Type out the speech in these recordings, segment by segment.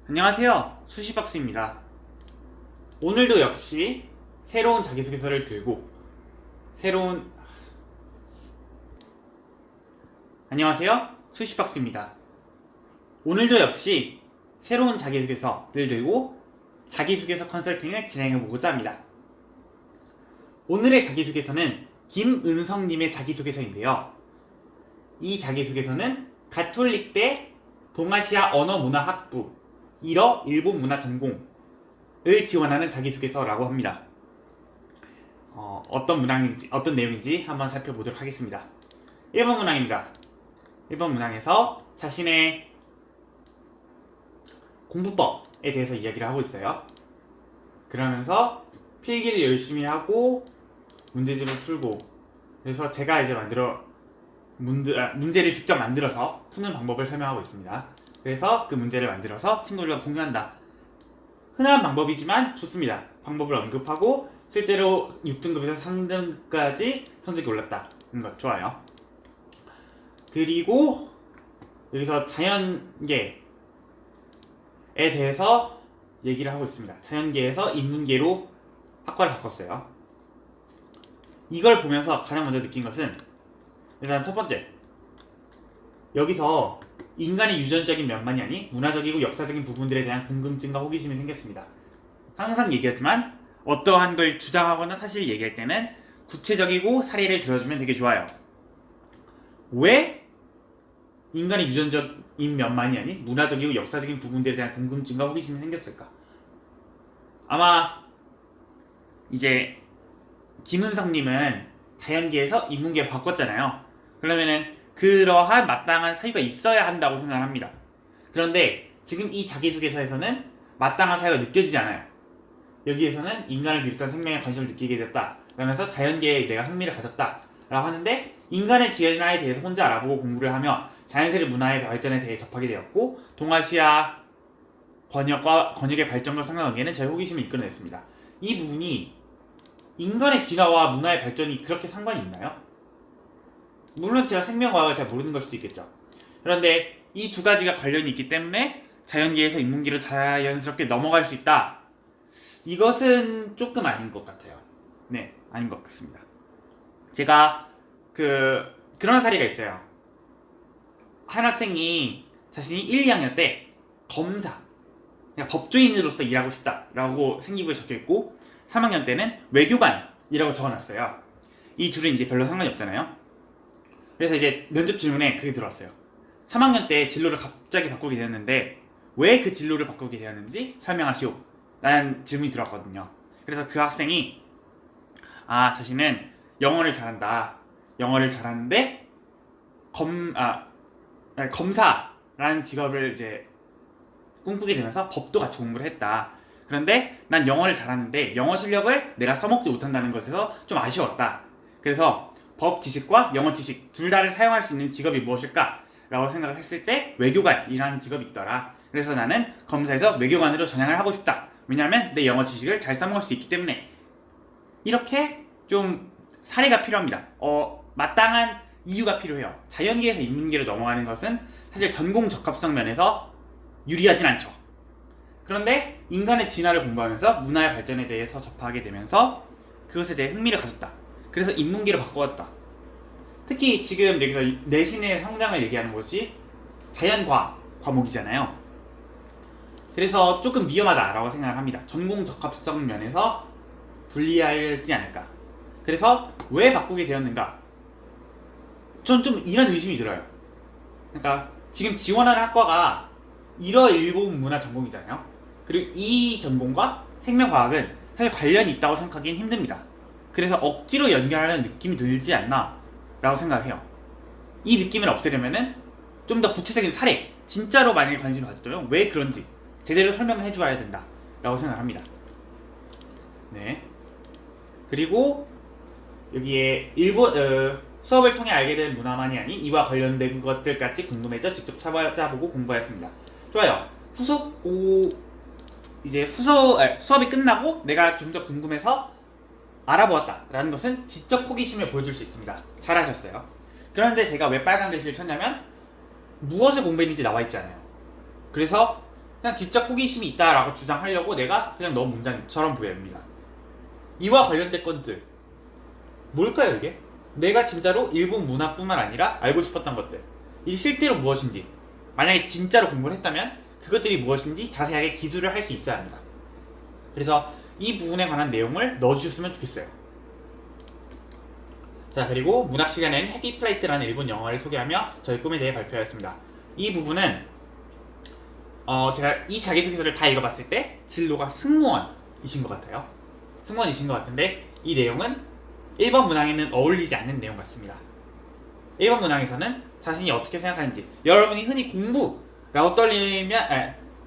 안녕하세요. 수시박스입니다. 오늘도 역시 새로운 자기소개서를 들고 안녕하세요. 수시박스입니다. 오늘도 역시 새로운 자기소개서를 들고 자기소개서 컨설팅을 진행해보고자 합니다. 오늘의 자기소개서는 김은성님의 자기소개서인데요. 이 자기소개서는 가톨릭대 동아시아 언어문화학부 1어 일본문화 전공을 지원하는 자기소개서라고 합니다. 어떤 내용인지 한번 살펴보도록 하겠습니다. 1번 문항입니다. 1번 문항에서 자신의 공부법에 대해서 이야기를 하고 있어요. 그러면서 필기를 열심히 하고 문제집을 풀고, 그래서 제가 이제 문제를 직접 만들어서 푸는 방법을 설명하고 있습니다. 그래서 그 문제를 만들어서 친구들과 공유한다. 흔한 방법이지만 좋습니다. 방법을 언급하고 실제로 6등급에서 3등급까지 성적이 올랐다는 것 좋아요. 그리고 여기서 자연계에 대해서 얘기를 하고 있습니다. 자연계에서 인문계로 학과를 바꿨어요. 이걸 보면서 가장 먼저 느낀 것은, 일단 첫 번째, 여기서 인간의 유전적인 면만이 아닌 문화적이고 역사적인 부분들에 대한 궁금증과 호기심이 생겼습니다. 항상 얘기하지만 어떠한 걸 주장하거나 사실을 얘기할 때는 구체적이고 사례를 들어주면 되게 좋아요. 왜 인간의 유전적인 면만이 아닌 문화적이고 역사적인 부분들에 대한 궁금증과 호기심이 생겼을까? 아마 이제 김은성님은 자연계에서 인문계에 바꿨잖아요. 그러면은 그러한 마땅한 사유가 있어야 한다고 생각합니다. 그런데 지금 이 자기소개서에서는 마땅한 사유가 느껴지지 않아요. 여기에서는 인간을 비롯한 생명에 관심을 느끼게 됐다 그러면서 자연계에 내가 흥미를 가졌다 라고 하는데, 인간의 진화에 대해서 혼자 알아보고 공부를 하며 자연스레 문화의 발전에 대해 접하게 되었고, 동아시아 권역의 발전과 상관관계는 저의 호기심을 이끌어냈습니다. 이 부분이 인간의 진화와 문화의 발전이 그렇게 상관이 있나요? 물론 제가 생명과학을 잘 모르는 걸 수도 있겠죠. 그런데 이 두 가지가 관련이 있기 때문에 자연계에서 인문계로 자연스럽게 넘어갈 수 있다. 이것은 조금 아닌 것 같아요. 네, 아닌 것 같습니다. 제가 그런 사례가 있어요. 한 학생이 자신이 1, 2학년 때 검사, 그러니까 법조인으로서 일하고 싶다라고 생기부에 적혀있고, 3학년 때는 외교관이라고 적어놨어요. 이 둘은 이제 별로 상관이 없잖아요. 그래서 이제 면접 질문에 그게 들어왔어요. 3학년 때 진로를 갑자기 바꾸게 되었는데 왜 그 진로를 바꾸게 되었는지 설명하시오 라는 질문이 들어왔거든요. 그래서 그 학생이 자신은 영어를 잘한다. 영어를 잘하는데 검사라는 직업을 이제 꿈꾸게 되면서 법도 같이 공부를 했다. 그런데 난 영어를 잘하는데 영어 실력을 내가 써먹지 못한다는 것에서 좀 아쉬웠다. 그래서 법 지식과 영어 지식 둘 다를 사용할 수 있는 직업이 무엇일까? 라고 생각을 했을 때 외교관이라는 직업이 있더라. 그래서 나는 검사에서 외교관으로 전향을 하고 싶다. 왜냐하면 내 영어 지식을 잘 써먹을 수 있기 때문에. 이렇게 좀 사례가 필요합니다. 마땅한 이유가 필요해요. 자연계에서 인문계로 넘어가는 것은 사실 전공 적합성 면에서 유리하진 않죠. 그런데 인간의 진화를 공부하면서 문화의 발전에 대해서 접하게 되면서 그것에 대해 흥미를 가졌다. 그래서 인문계로 바꾸었다. 특히 지금 여기서 내신의 성장을 얘기하는 것이 자연과학 과목이잖아요. 그래서 조금 위험하다라고 생각을 합니다. 전공 적합성 면에서 불리하지 않을까. 그래서 왜 바꾸게 되었는가? 전 좀 이런 의심이 들어요. 그러니까 지금 지원하는 학과가 일본 문화 전공이잖아요. 그리고 이 전공과 생명과학은 사실 관련이 있다고 생각하기는 힘듭니다. 그래서 억지로 연결하는 느낌이 들지 않나 라고 생각을 해요. 이 느낌을 없애려면은 좀 더 구체적인 사례, 진짜로 만약에 관심을 가졌다면 왜 그런지 제대로 설명을 해줘야 된다 라고 생각을 합니다. 네. 그리고 여기에 수업을 통해 알게 된 문화만이 아닌 이와 관련된 것들까지 궁금해져 직접 찾아보고 공부하였습니다. 좋아요. 수업이 끝나고 내가 좀 더 궁금해서 알아보았다라는 것은 지적 호기심을 보여줄 수 있습니다. 잘하셨어요. 그런데 제가 왜 빨간 글씨를 쳤냐면 무엇을 공부했는지 나와 있잖아요. 그래서 그냥 지적 호기심이 있다라고 주장하려고 내가 그냥 넣은 문장처럼 보입니다. 이와 관련된 것들 뭘까요 이게? 내가 진짜로 일본 문화뿐만 아니라 알고 싶었던 것들, 이 실제로 무엇인지, 만약에 진짜로 공부를 했다면 그것들이 무엇인지 자세하게 기술을 할 수 있어야 합니다. 그래서 이 부분에 관한 내용을 넣어주셨으면 좋겠어요. 자, 그리고 문학 시간에는 해피 플라이트라는 일본 영화를 소개하며 저의 꿈에 대해 발표하였습니다. 이 부분은 제가 이 자기소개서를 다 읽어봤을 때 진로가 승무원이신 것 같아요. 승무원이신 것 같은데 이 내용은 1번 문항에는 어울리지 않는 내용 같습니다. 1번 문항에서는 자신이 어떻게 생각하는지, 여러분이 흔히 공부라고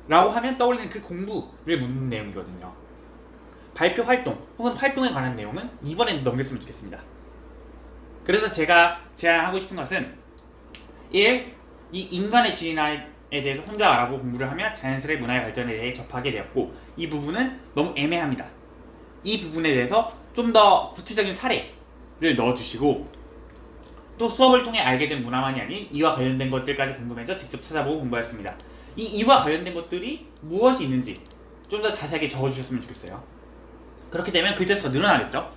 라고 하면 떠올리는 그 공부를 묻는 내용이거든요. 발표 활동 혹은 활동에 관한 내용은 이번에 넘겼으면 좋겠습니다. 그래서 제가 제안하고 싶은 것은 1. 이 인간의 진화에 대해서 혼자 알아보고 공부를 하며 자연스레 문화의 발전에 대해 접하게 되었고, 이 부분은 너무 애매합니다. 이 부분에 대해서 좀 더 구체적인 사례를 넣어주시고, 또 수업을 통해 알게 된 문화만이 아닌 이와 관련된 것들까지 궁금해져 직접 찾아보고 공부했습니다. 이 이와 관련된 것들이 무엇이 있는지 좀 더 자세하게 적어주셨으면 좋겠어요. 그렇게 되면 글자 수가 늘어나겠죠?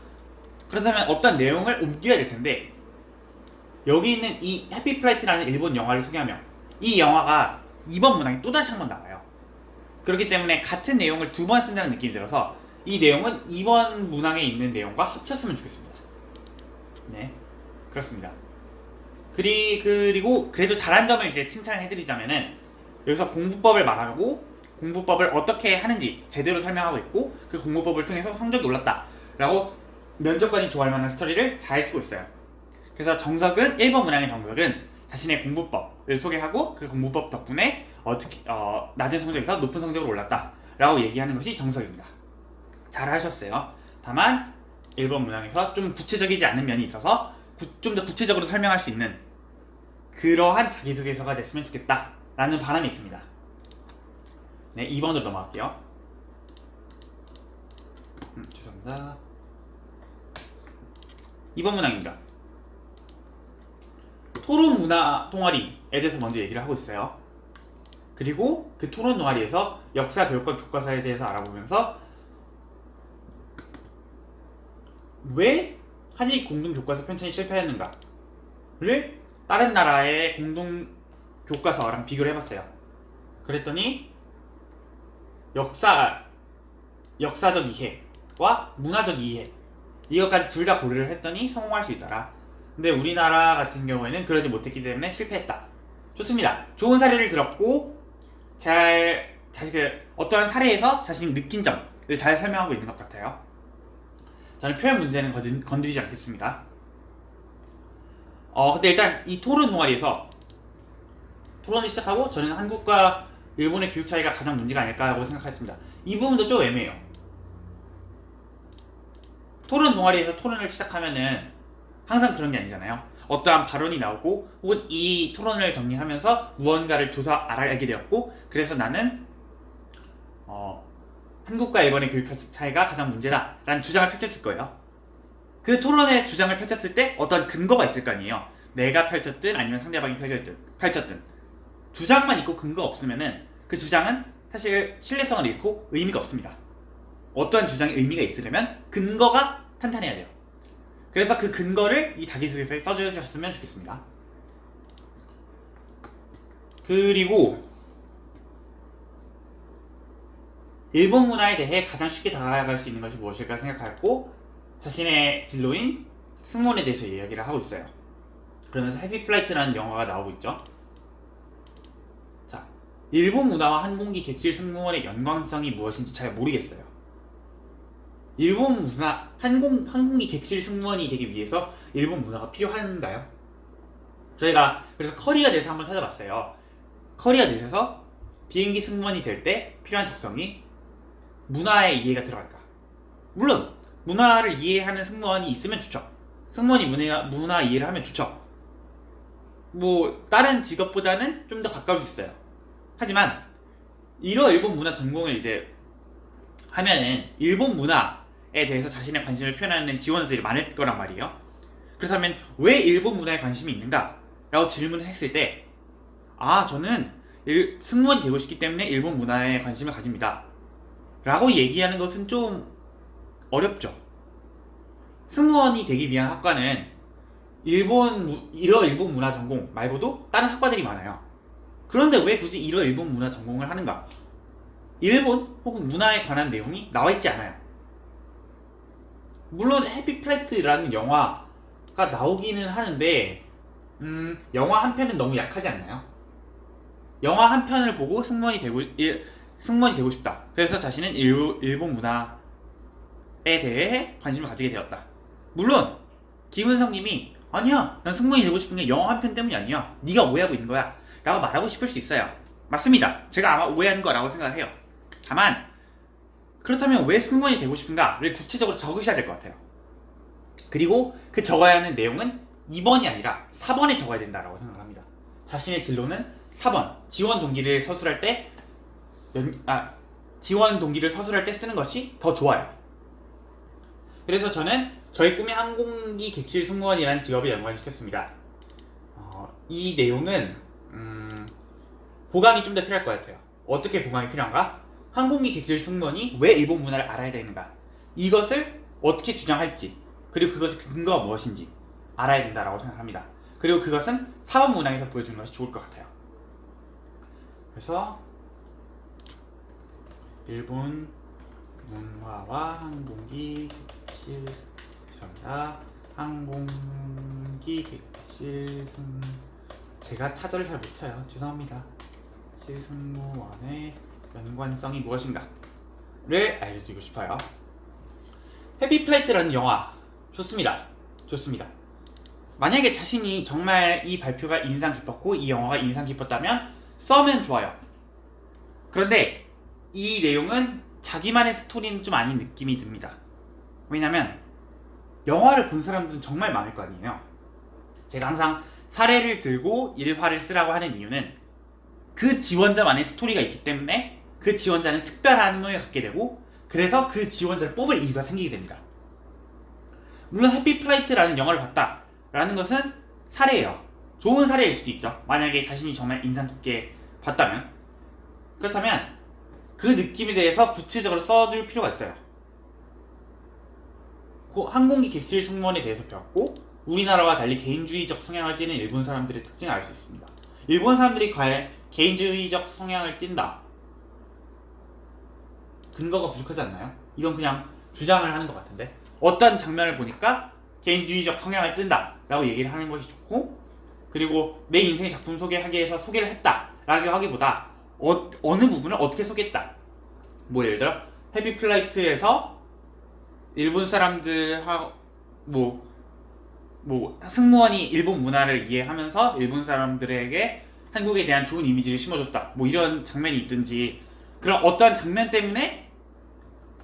그렇다면 어떤 내용을 옮겨야 될 텐데, 여기 있는 이 해피 플라이트라는 일본 영화를 소개하며 이 영화가 2번 문항에 또다시 한번 나와요. 그렇기 때문에 같은 내용을 두 번 쓴다는 느낌이 들어서 이 내용은 2번 문항에 있는 내용과 합쳤으면 좋겠습니다. 네, 그렇습니다. 그리고 그래도 잘한 점을 이제 칭찬을 해드리자면은, 여기서 공부법을 말하고 공부법을 어떻게 하는지 제대로 설명하고 있고, 그 공부법을 통해서 성적이 올랐다 라고 면접관이 좋아할 만한 스토리를 잘 쓰고 있어요. 그래서 정석은 1번 문항의 정석은 자신의 공부법을 소개하고 그 공부법 덕분에 어떻게 낮은 성적에서 높은 성적으로 올랐다 라고 얘기하는 것이 정석입니다. 잘 하셨어요. 다만 1번 문항에서 좀 구체적이지 않은 면이 있어서 좀 더 구체적으로 설명할 수 있는 그러한 자기소개서가 됐으면 좋겠다 라는 바람이 있습니다. 네, 2번으로 넘어갈게요. 죄송합니다. 2번 문항입니다. 토론 문화 동아리에 대해서 먼저 얘기를 하고 있어요. 그리고 그 토론 동아리에서 역사 교육과 교과서에 대해서 알아보면서 왜 한일 공동 교과서 편찬이 실패했는가를 다른 나라의 공동 교과서랑 비교를 해봤어요. 그랬더니 역사적 이해와 문화적 이해, 이것까지 둘 다 고려를 했더니 성공할 수 있더라. 근데 우리나라 같은 경우에는 그러지 못했기 때문에 실패했다. 좋습니다. 좋은 사례를 들었고 어떠한 사례에서 자신이 느낀 점을 잘 설명하고 있는 것 같아요. 저는 표현 문제는 건드리지 않겠습니다. 근데 일단 이 토론 동아리에서 토론을 시작하고, 저는 한국과 일본의 교육 차이가 가장 문제가 아닐까 하고 생각했습니다. 이 부분도 좀 애매해요. 토론 동아리에서 토론을 시작하면은 항상 그런 게 아니잖아요. 어떠한 발언이 나오고 혹은 이 토론을 정리하면서 무언가를 알게 되었고, 그래서 나는 한국과 일본의 교육 차이가 가장 문제다 라는 주장을 펼쳤을 거예요. 그 토론의 주장을 펼쳤을 때 어떤 근거가 있을 거 아니에요. 내가 펼쳤든 아니면 상대방이 펼쳤든 주장만 있고 근거 없으면은 그 주장은 사실 신뢰성을 잃고 의미가 없습니다. 어떠한 주장에 의미가 있으려면 근거가 탄탄해야 돼요. 그래서 그 근거를 이 자기소개서에 써주셨으면 좋겠습니다. 그리고 일본 문화에 대해 가장 쉽게 다가갈 수 있는 것이 무엇일까 생각하고, 자신의 진로인 승무원에 대해서 이야기를 하고 있어요. 그러면서 해피 플라이트라는 영화가 나오고 있죠. 자, 일본 문화와 항공기 객실 승무원의 연관성이 무엇인지 잘 모르겠어요. 일본 문화, 항공기 객실 승무원이 되기 위해서 일본 문화가 필요한가요? 저희가 그래서 커리어넷에서 한번 찾아봤어요. 커리어넷에서 비행기 승무원이 될 때 필요한 적성이 문화의 이해가 들어갈까? 물론 문화를 이해하는 승무원이 있으면 좋죠. 승무원이 문화 이해를 하면 좋죠. 뭐 다른 직업보다는 좀 더 가까울 수 있어요. 하지만 일본 문화 전공을 이제 하면은 일본 문화에 대해서 자신의 관심을 표현하는 지원자들이 많을 거란 말이에요. 그렇다면 왜 일본 문화에 관심이 있는가? 라고 질문을 했을 때, 저는 승무원이 되고 싶기 때문에 일본 문화에 관심을 가집니다 라고 얘기하는 것은 좀 어렵죠. 승무원이 되기 위한 학과는 일본 문화 전공 말고도 다른 학과들이 많아요. 그런데 왜 굳이 일본 문화 전공을 하는가? 일본 혹은 문화에 관한 내용이 나와 있지 않아요. 물론 해피 플라이트라는 영화가 나오기는 하는데 영화 한 편은 너무 약하지 않나요? 영화 한 편을 보고 승무원이 되고 싶다. 그래서 자신은 일본 문화에 대해 관심을 가지게 되었다. 물론 김은성님이 아니야, 난 승무원이 되고 싶은 게 영화 한 편 때문이 아니야, 네가 오해하고 있는 거야 라고 말하고 싶을 수 있어요. 맞습니다. 제가 아마 오해한 거라고 생각을 해요. 다만 그렇다면 왜 승무원이 되고 싶은가를 구체적으로 적으셔야 될 것 같아요. 그리고 그 적어야 하는 내용은 2번이 아니라 4번에 적어야 된다라고 생각합니다. 자신의 진로는 4번 지원 동기를 서술할 때 쓰는 것이 더 좋아요. 그래서 저는 저의 꿈의 항공기 객실 승무원이라는 직업에 연관시켰습니다. 이 내용은 보강이 좀 더 필요할 것 같아요. 어떻게 보강이 필요한가? 항공기 객실 승무원이 왜 일본 문화를 알아야 되는가? 이것을 어떻게 주장할지, 그리고 그것의 근거가 무엇인지 알아야 된다라고 생각합니다. 그리고 그것은 4번 문항에서 보여주는 것이 좋을 것 같아요. 그래서 일본 문화와 항공기 객실, 항공기 객실 제가 타절을 잘 못쳐요. 죄송합니다. 승무원의 연관성이 무엇인가를 알려드리고 싶어요. 해피플라이트라는 영화 좋습니다. 만약에 자신이 정말 이 발표가 인상 깊었고 이 영화가 인상 깊었다면 써면 좋아요. 그런데 이 내용은 자기만의 스토리는 좀 아닌 느낌이 듭니다. 왜냐면 영화를 본 사람들은 정말 많을 거 아니에요. 제가 항상 사례를 들고 일화를 쓰라고 하는 이유는 그 지원자만의 스토리가 있기 때문에 그 지원자는 특별함을 갖게 되고, 그래서 그 지원자를 뽑을 이유가 생기게 됩니다. 물론 해피플라이트라는 영화를 봤다라는 것은 사례예요. 좋은 사례일 수도 있죠. 만약에 자신이 정말 인상 깊게 봤다면. 그렇다면 그 느낌에 대해서 구체적으로 써줄 필요가 있어요. 항공기 객실 승무원에 대해서 배웠고, 우리나라와 달리 개인주의적 성향을 띠는 일본 사람들의 특징을 알 수 있습니다. 일본 사람들이 과연 개인주의적 성향을 띈다, 근거가 부족하지 않나요? 이건 그냥 주장을 하는 것 같은데, 어떤 장면을 보니까 개인주의적 성향을 띈다 라고 얘기를 하는 것이 좋고, 그리고 내 인생의 작품 소개하기 위해서 소개를 했다 라고 하기보다 어느 부분을 어떻게 소개했다, 뭐 예를 들어 해피플라이트에서 일본 사람들하고 승무원이 일본 문화를 이해하면서 일본 사람들에게 한국에 대한 좋은 이미지를 심어줬다, 뭐 이런 장면이 있든지, 그런 어떠한 장면 때문에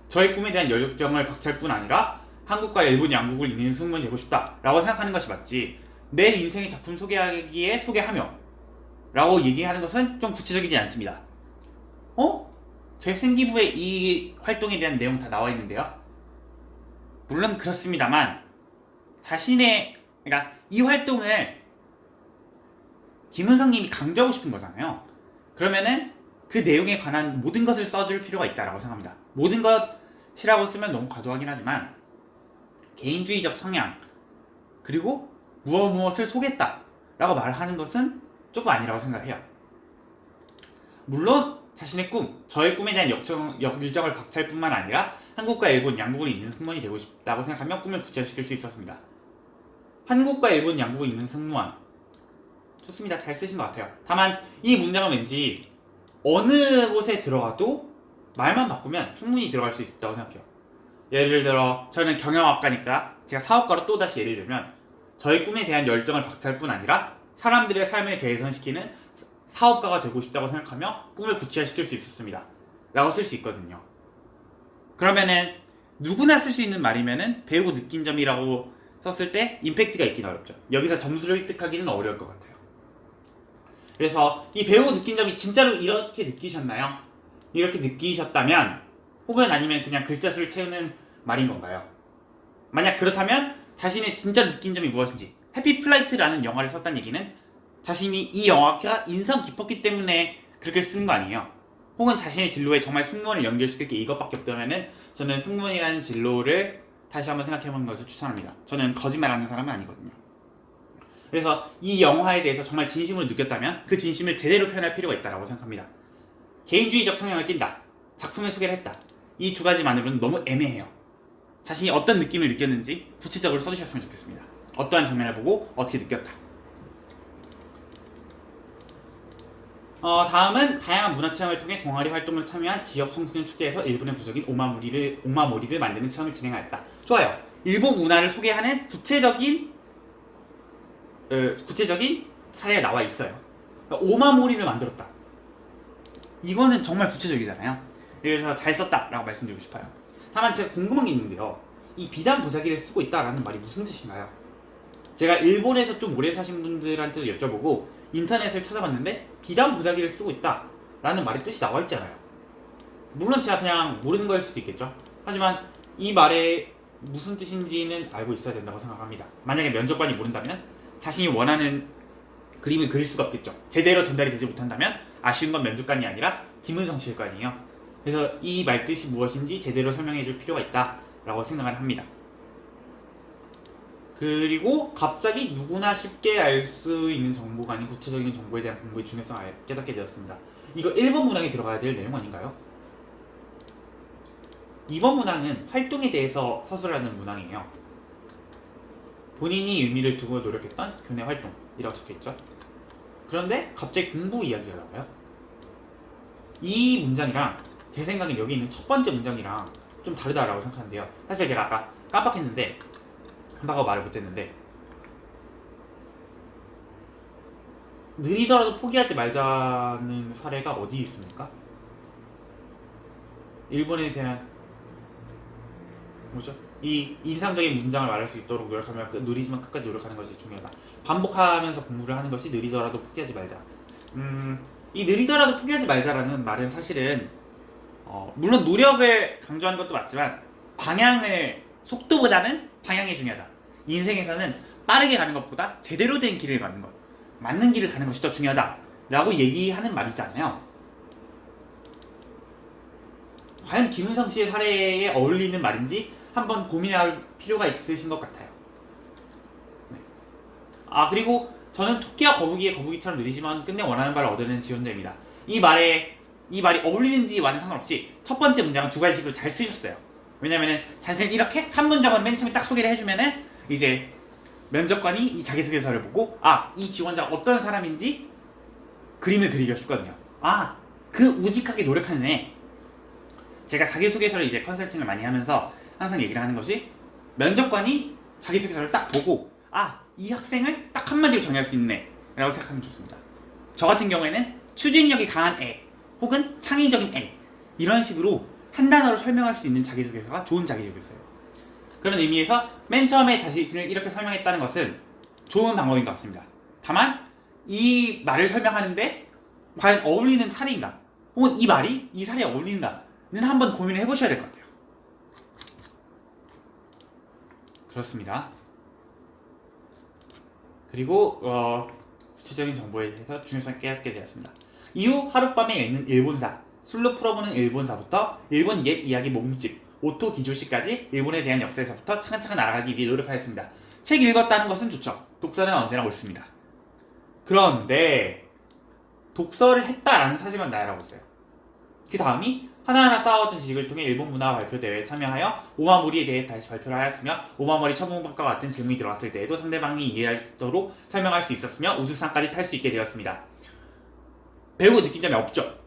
저의 꿈에 대한 열정을 박차할 뿐 아니라 한국과 일본 양국을 잇는 승무원이 되고 싶다 라고 생각하는 것이 맞지, 내 인생의 작품 소개하기에 소개하며 라고 얘기하는 것은 좀 구체적이지 않습니다. 제 생기부에 이 활동에 대한 내용 다 나와 있는데요. 물론 그렇습니다만 그러니까 이 활동을 김은성님이 강조하고 싶은 거잖아요. 그러면은 그 내용에 관한 모든 것을 써줄 필요가 있다라고 생각합니다. 모든 것이라고 쓰면 너무 과도하긴 하지만 개인주의적 성향, 그리고 무엇을 소개했다 라고 말하는 것은 조금 아니라고 생각해요. 물론 자신의 꿈, 저의 꿈에 대한 열정을 박차할 뿐만 아니라 한국과 일본 양국을 잇는 승무원이 되고 싶다고 생각하며 꿈을 구체화시킬 수 있었습니다. 한국과 일본 양국을 잇는 승무원 좋습니다. 잘 쓰신 것 같아요. 다만 이 문장은 왠지 어느 곳에 들어가도 말만 바꾸면 충분히 들어갈 수 있다고 생각해요. 예를 들어 저는 경영학과니까 제가 사업가로 또다시 예를 들면 저의 꿈에 대한 열정을 박차할 뿐 아니라 사람들의 삶을 개선시키는 사업가가 되고 싶다고 생각하며 꿈을 구체화시킬 수 있었습니다 라고 쓸 수 있거든요. 그러면은 누구나 쓸 수 있는 말이면은 배우고 느낀 점이라고 썼을 때 임팩트가 있긴 어렵죠. 여기서 점수를 획득하기는 어려울 것 같아요. 그래서 이 배우고 느낀 점이 진짜로 이렇게 느끼셨나요? 이렇게 느끼셨다면, 혹은 아니면 그냥 글자 수를 채우는 말인 건가요? 만약 그렇다면 자신의 진짜 느낀 점이 무엇인지, 해피플라이트라는 영화를 썼다는 얘기는 자신이 이 영화가 인상 깊었기 때문에 그렇게 쓰는 거 아니에요. 혹은 자신의 진로에 정말 승무원을 연결시킬 게 이것밖에 없다면은 저는 승무원이라는 진로를 다시 한번 생각해보는 것을 추천합니다. 저는 거짓말하는 사람은 아니거든요. 그래서 이 영화에 대해서 정말 진심으로 느꼈다면 그 진심을 제대로 표현할 필요가 있다고 생각합니다. 개인주의적 성향을 띈다, 작품의 소개를 했다, 이 두 가지만으로는 너무 애매해요. 자신이 어떤 느낌을 느꼈는지 구체적으로 써주셨으면 좋겠습니다. 어떠한 장면을 보고 어떻게 느꼈다. 다음은 다양한 문화체험을 통해 동아리 활동을 참여한 지역 청소년 축제에서 일본의 부적인 오마모리를 만드는 체험을 진행하였다. 좋아요. 일본 문화를 소개하는 구체적인 사례가 나와 있어요. 오마모리를 만들었다. 이거는 정말 구체적이잖아요. 그래서 잘 썼다라고 말씀드리고 싶어요. 다만 제가 궁금한 게 있는데요. 이 비단 부사기를 쓰고 있다라는 말이 무슨 뜻인가요? 제가 일본에서 좀 오래 사신 분들한테도 여쭤보고 인터넷을 찾아봤는데 비단 부사기를 쓰고 있다라는 말의 뜻이 나와 있잖아요. 물론 제가 그냥 모르는 거일 수도 있겠죠. 하지만 이 말의 무슨 뜻인지는 알고 있어야 된다고 생각합니다. 만약에 면접관이 모른다면 자신이 원하는 그림을 그릴 수가 없겠죠. 제대로 전달이 되지 못한다면 아쉬운 건 면접관이 아니라 김은성 씨일 거 아니에요. 그래서 이 말뜻이 무엇인지 제대로 설명해 줄 필요가 있다라고 생각을 합니다. 그리고 갑자기 누구나 쉽게 알 수 있는 정보가 아닌 구체적인 정보에 대한 공부의 중요성을 깨닫게 되었습니다. 이거 1번 문항에 들어가야 될 내용 아닌가요? 2번 문항은 활동에 대해서 서술하는 문항이에요. 본인이 의미를 두고 노력했던 교내 활동이라고 적혀있죠. 그런데 갑자기 공부 이야기가 나와요. 이 문장이랑 제 생각엔 여기 있는 첫 번째 문장이랑 좀 다르다라고 생각하는데요. 사실 제가 아까 깜빡했는데 한다고 말을 못했는데 느리더라도 포기하지 말자는 사례가 어디 있습니까? 일본에 대한 뭐죠? 이 인상적인 문장을 말할 수 있도록 노력하면 느리지만 끝까지 노력하는 것이 중요하다. 반복하면서 공부를 하는 것이 느리더라도 포기하지 말자. 이 느리더라도 포기하지 말자라는 말은 사실은 물론 노력을 강조하는 것도 맞지만 속도보다는 방향이 중요하다. 인생에서는 빠르게 가는 것보다 제대로 된 길을 가는 것, 맞는 길을 가는 것이 더 중요하다라고 얘기하는 말이잖아요. 과연 김은성 씨의 사례에 어울리는 말인지 한번 고민할 필요가 있으신 것 같아요. 네. 그리고 저는 토끼와 거북이의 거북이처럼 느리지만 끝내 원하는 바를 얻어내는 지원자입니다. 이 말이 어울리는지와는 상관없이 첫 번째 문장은 두 가지식으로 잘 쓰셨어요. 왜냐면은 자신을 이렇게 한 문장을 맨 처음에 딱 소개를 해주면은 이제 면접관이 이 자기소개서를 보고 이 지원자가 어떤 사람인지 그림을 그리기가 쉽거든요. 그 우직하게 노력하는 애. 제가 자기소개서를 이제 컨설팅을 많이 하면서 항상 얘기를 하는 것이 면접관이 자기소개서를 딱 보고 이 학생을 딱 한마디로 정의할 수 있는 애라고 생각하면 좋습니다. 저 같은 경우에는 추진력이 강한 애 혹은 창의적인 애 이런 식으로 한 단어로 설명할 수 있는 자기소개서가 좋은 자기소개서예요. 그런 의미에서 맨 처음에 자신을 이렇게 설명했다는 것은 좋은 방법인 것 같습니다. 다만 이 말을 설명하는데 과연 어울리는 사례인가 혹은 이 말이 이 사례에 어울린다는 한번 고민을 해보셔야 될 것 같아요. 그렇습니다. 그리고 구체적인 정보에 대해서 중요성을 깨닫게 되었습니다. 이후 하룻밤에 읽는 일본사, 술로 풀어보는 일본사부터 일본 옛 이야기 모음집, 오토 기조시까지 일본에 대한 역사에서부터 차근차근 알아가기 위해 노력하였습니다. 책 읽었다는 것은 좋죠. 독서는 언제나 옳습니다. 그런데 독서를 했다라는 사실만 나열하고 있어요. 그 다음이 하나하나 쌓아왔던 지식을 통해 일본 문화 발표 대회에 참여하여 오마모리에 대해 다시 발표를 하였으며 오마모리 처분법과 같은 질문이 들어왔을 때에도 상대방이 이해하도록 설명할 수 있었으며 우주상까지 탈 수 있게 되었습니다. 배우고 느낀 점이 없죠.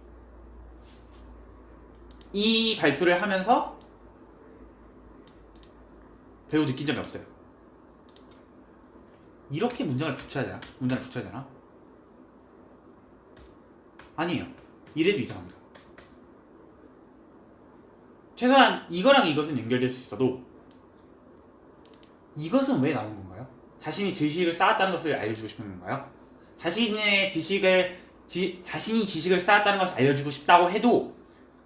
이 발표를 하면서 배우 느낀 점이 없어요. 이렇게 문장을 붙여야 되나? 아니에요. 이래도 이상합니다. 최소한 이거랑 이것은 연결될 수 있어도 이것은 왜 나온 건가요? 자신이 지식을 쌓았다는 것을 알려주고 싶은 건가요? 자신이 지식을 쌓았다는 것을 알려주고 싶다고 해도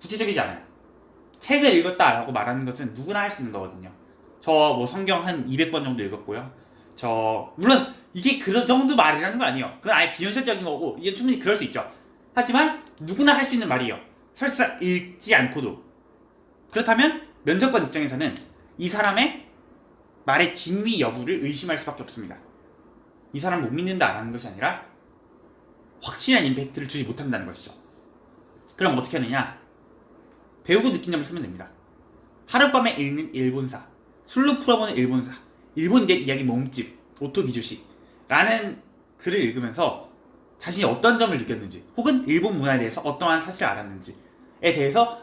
구체적이지 않아요. 책을 읽었다라고 말하는 것은 누구나 할 수 있는 거거든요. 저 성경 한 200번 정도 읽었고요. 물론 이게 그 정도 말이라는 거 아니에요. 그건 아예 비현실적인 거고 이게 충분히 그럴 수 있죠. 하지만 누구나 할 수 있는 말이에요. 설사 읽지 않고도. 그렇다면 면접관 입장에서는 이 사람의 말의 진위 여부를 의심할 수밖에 없습니다. 이 사람 못 믿는다라는 것이 아니라 확실한 임팩트를 주지 못한다는 것이죠. 그럼 어떻게 하느냐? 배우고 느낀 점을 쓰면 됩니다. 하룻밤에 읽는 일본사, 술로 풀어보는 일본사, 일본 이야기 모음집, 오토기조식 라는 글을 읽으면서 자신이 어떤 점을 느꼈는지 혹은 일본 문화에 대해서 어떠한 사실을 알았는지에 대해서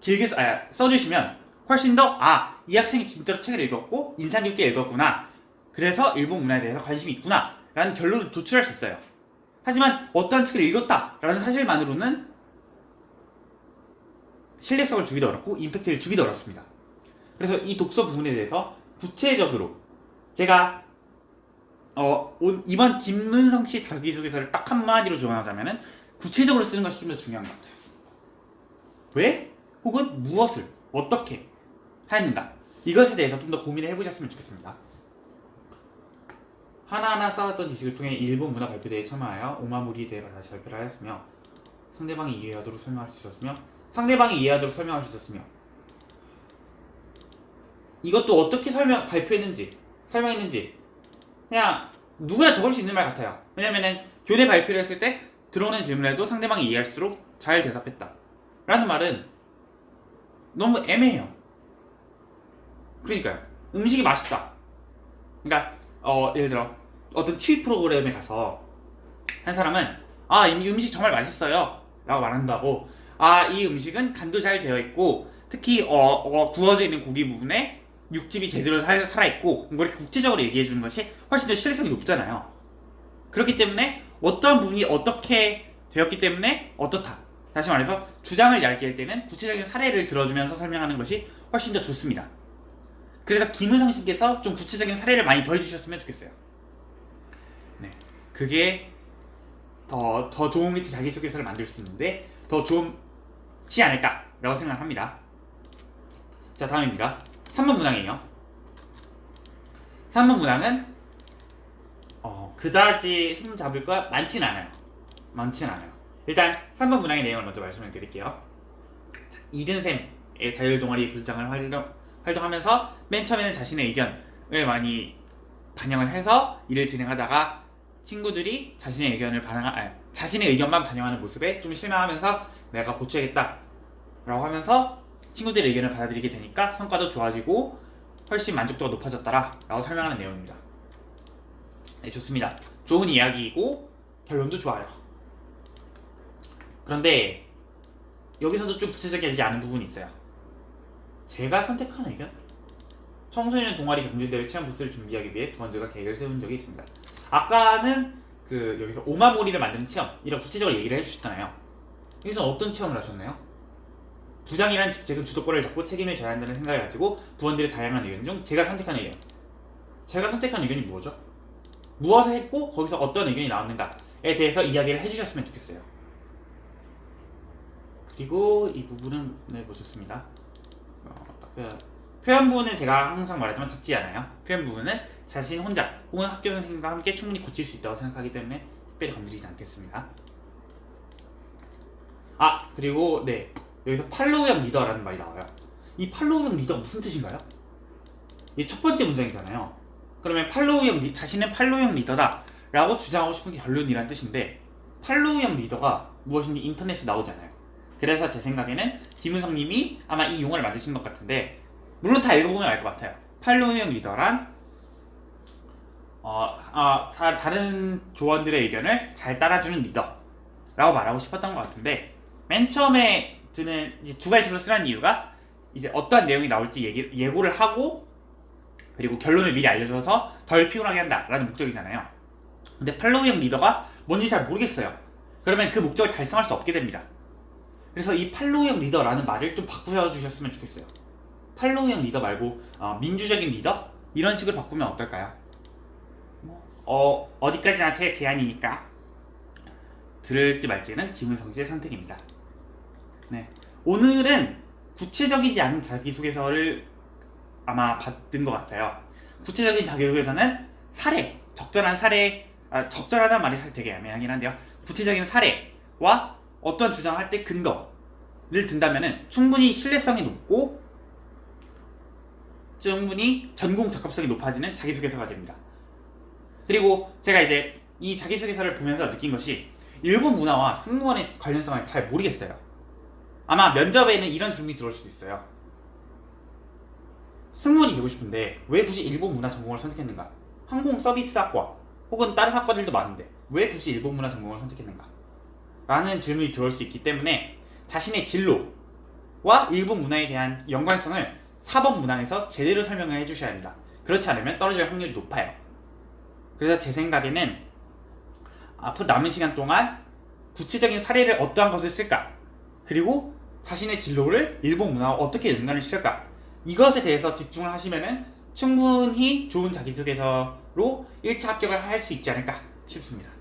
길게 써주시면 훨씬 더 이 학생이 진짜로 책을 읽었고 인상 깊게 읽었구나, 그래서 일본 문화에 대해서 관심이 있구나 라는 결론을 도출할 수 있어요. 하지만 어떠한 책을 읽었다 라는 사실만으로는 신뢰성을 주기도 어렵고 임팩트를 주기도 어렵습니다. 그래서 이 독서 부분에 대해서 구체적으로 제가 이번 김문성 씨 자기소개서를 딱 한마디로 조언하자면은 구체적으로 쓰는 것이 좀 더 중요한 것 같아요. 왜? 혹은 무엇을 어떻게 하였는가, 이것에 대해서 좀 더 고민을 해보셨으면 좋겠습니다. 하나하나 쌓았던 지식을 통해 일본 문화 발표대회에 참여하여 오마무리에 대해 다시 발표를 하였으며 상대방이 이해하도록 설명할 수 있었으며 이것도 어떻게 발표했는지 설명했는지 그냥 누구나 적을 수 있는 말 같아요. 왜냐면은 교내 발표를 했을 때 들어오는 질문에도 상대방이 이해할수록 잘 대답했다 라는 말은 너무 애매해요. 그러니까요. 음식이 맛있다. 그러니까 예를 들어 어떤 TV 프로그램에 가서 한 사람은 이 음식 정말 맛있어요 라고 말한다고, 이 음식은 간도 잘 되어 있고 특히 구워져 있는 고기 부분에 육즙이 제대로 살아있고 이렇게 구체적으로 얘기해 주는 것이 훨씬 더 신뢰성이 높잖아요. 그렇기 때문에 어떠한 부분이 어떻게 되었기 때문에 어떻다, 다시 말해서 주장을 얇게 할 때는 구체적인 사례를 들어주면서 설명하는 것이 훨씬 더 좋습니다. 그래서 김은성 씨께서 좀 구체적인 사례를 많이 더해주셨으면 좋겠어요. 네, 그게 더 좋은 밑에 자기소개서를 만들 수 있는데 더 좋지 않을까라고 생각합니다. 자, 다음입니다. 3번 문항이에요. 3번 문항은 그다지 흠잡을 거 많진 않아요. 일단 3번 문항의 내용을 먼저 말씀을 드릴게요. 이든샘의 자율동아리 부장을 활동하면서 맨 처음에는 자신의 의견을 많이 반영을 해서 일을 진행하다가 친구들이 자신의 의견만 반영하는 모습에 좀 실망하면서 내가 고쳐야겠다 라고 하면서 친구들의 의견을 받아들이게 되니까 성과도 좋아지고 훨씬 만족도가 높아졌더라 라고 설명하는 내용입니다. 네, 좋습니다. 좋은 이야기이고 결론도 좋아요. 그런데 여기서도 좀 구체적이지 않은 부분이 있어요. 제가 선택한 의견? 청소년 동아리 경진대회 체험 부스를 준비하기 위해 부원들과 계획을 세운 적이 있습니다. 아까는 여기서 오마모리를 만드는 체험 이런 구체적으로 얘기를 해주셨잖아요. 여기서 어떤 체험을 하셨나요? 부장이란 직책은 주도권을 잡고 책임을 져야 한다는 생각을 가지고 부원들의 다양한 의견 중 제가 선택한 의견이 뭐죠? 무엇을 했고 거기서 어떤 의견이 나왔는가에 대해서 이야기를 해주셨으면 좋겠어요. 그리고 이 부분은 보셨습니다. 표현 부분은 제가 항상 말하지만 적지 않아요. 표현 부분은 자신 혼자 혹은 학교 선생님과 함께 충분히 고칠 수 있다고 생각하기 때문에 특별히 건드리지 않겠습니다. 그리고 여기서 팔로우형 리더라는 말이 나와요. 이 팔로우형 리더가 무슨 뜻인가요? 이 첫 번째 문장이잖아요. 그러면 자신은 팔로우형 리더다 라고 주장하고 싶은 게 결론이란 뜻인데, 팔로우형 리더가 무엇인지 인터넷에 나오잖아요. 그래서 제 생각에는 김은성 님이 아마 이 용어를 만드신 것 같은데, 물론 다 읽어보면 알 것 같아요. 팔로우형 리더란 다른 조원들의 의견을 잘 따라주는 리더라고 말하고 싶었던 것 같은데, 맨 처음에 드는 이제 두 가지로 쓰라는 이유가 이제 어떠한 내용이 나올지 예고를 하고 그리고 결론을 미리 알려줘서 덜 피곤하게 한다라는 목적이잖아요. 근데 팔로우형 리더가 뭔지 잘 모르겠어요. 그러면 그 목적을 달성할 수 없게 됩니다. 그래서 이 팔로우형 리더라는 말을 좀 바꾸셔주셨으면 좋겠어요. 팔로우형 리더 말고 민주적인 리더? 이런 식으로 바꾸면 어떨까요? 어디까지나 제 제안이니까 들을지 말지는 김은성 씨의 선택입니다. 네, 오늘은 구체적이지 않은 자기소개서를 아마 받은 것 같아요. 구체적인 자기소개서는 사례, 적절하다는 말이 되게 애매하긴 한데요. 구체적인 사례와 자기소개서와 어떤 주장할 때 근거를 든다면은 충분히 신뢰성이 높고 충분히 전공 적합성이 높아지는 자기소개서가 됩니다. 그리고 제가 이제 이 자기소개서를 보면서 느낀 것이 일본 문화와 승무원의 관련성을 잘 모르겠어요. 아마 면접에는 이런 질문이 들어올 수도 있어요. 승무원이 되고 싶은데 왜 굳이 일본 문화 전공을 선택했는가? 항공 서비스학과 혹은 다른 학과들도 많은데 왜 굳이 일본 문화 전공을 선택했는가? 라는 질문이 들어올 수 있기 때문에 자신의 진로와 일본 문화에 대한 연관성을 사법 문항에서 제대로 설명을 해주셔야 합니다. 그렇지 않으면 떨어질 확률이 높아요. 그래서 제 생각에는 앞으로 남은 시간 동안 구체적인 사례를 어떠한 것을 쓸까? 그리고 자신의 진로를 일본 문화와 어떻게 연관을 시킬까? 이것에 대해서 집중을 하시면은 충분히 좋은 자기소개서로 1차 합격을 할 수 있지 않을까 싶습니다.